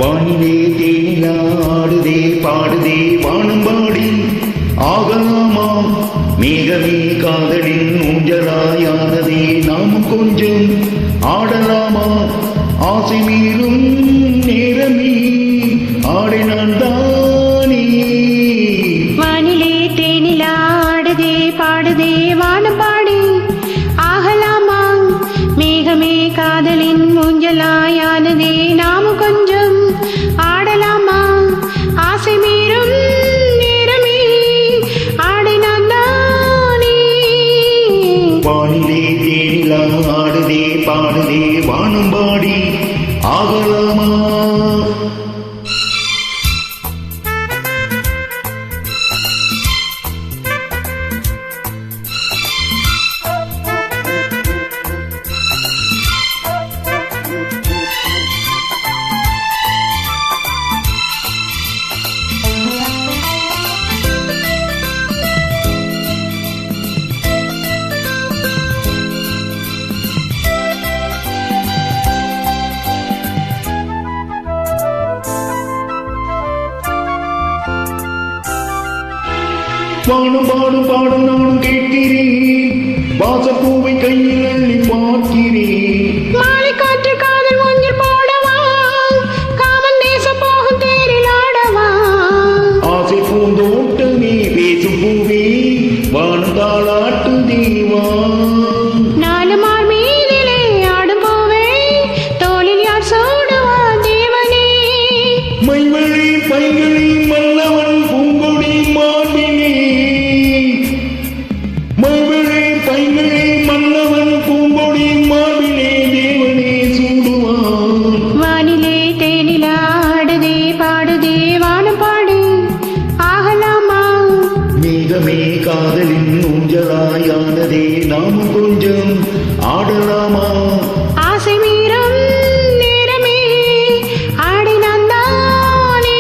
வானிலே தேனிலாடுதே பாடுதே வானம்பாடி ஆகலாமா மேகமே காதலின் ஊஞ்சலாயானதே நாமும் கொஞ்சம் ஆடலாமா ஆசை மீறும் நேரமே ஆடை நான் தானே வானிலே தேனிலாடுதே பாடுதே வானம்பாடி ஆகலாமா மேகமே காதலின் ஊஞ்சலாயானதே நாமும் கொஞ்சம் ஆடலாமா ஆசை மீறும் நேரமே ஆடை நான் தானே வானிலே தேனிலாடுதே பாடுதே வானம்பாடி ஆகலாமா வானம் பாடும் பாடும் நானும் கேட்கிறேன் வாசப்பூவை கையில் அள்ளி பார்க்கிறேன் மாலை காற்று காதல் ஒன்று போடவா காமன் தேசம் போகும் தேரில் ஆடவா ஆசை பூந்தோட்டமே பேசும் பூவே வானம் தாளாட்டு தேவா நாலு மார் மீதிலே ஆடும் போவே தோளில் யார் சூடுவா தேவனே மைவழி பைகளி மன்னவன் பூங்கொடி மாட்டினே மைவழி பைகளி மன்னவன் பூங்கொடி மாவிலே தேவனே சூடுவான் வானிலே தேனிலாடுதே பாடுதே வானம் பாடு ஆகலாமா மேகமே காதலின் ஊஞ்சலாயானதே நாமும் கொஞ்சம் ஆடலாமா ஆசை மீறும் நேரமே ஆடை நான் தானே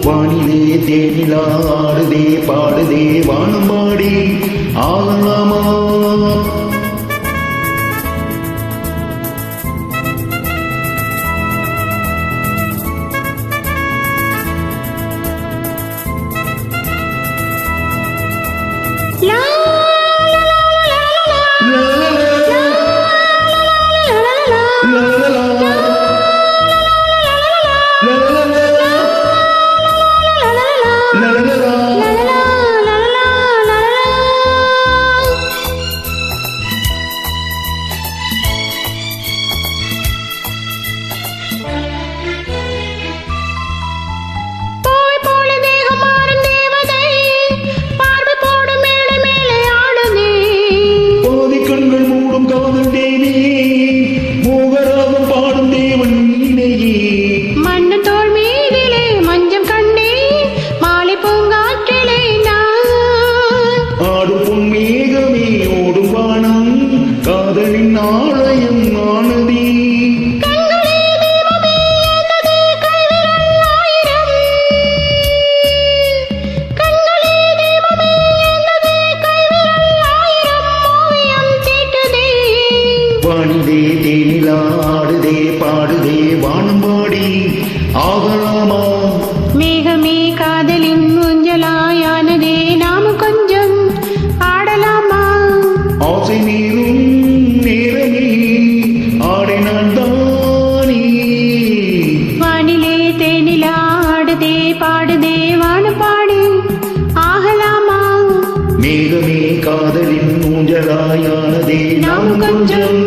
வானிலே தேனிலாடுதே பாடுதே வானம்பாடி ஆகலாமா லா காதலின் ஆலயம் ஆனதே வானிலே தேனிலாடுதே பாடுதே வானம்பாடி ஆகலாமா மேகமே காதலின் ஊஞ்சலாயானதே நாம கொஞ்சம் ஆடலாமா ஆசை மீறும் நேரமே ஆடை நான் தானே வானிலே தேனிலாடுதே பாடுதே வானம்பாடி ஆகலாமா மேகமே காதலின் ஊஞ்சலாயானதே நாம் கொஞ்சம்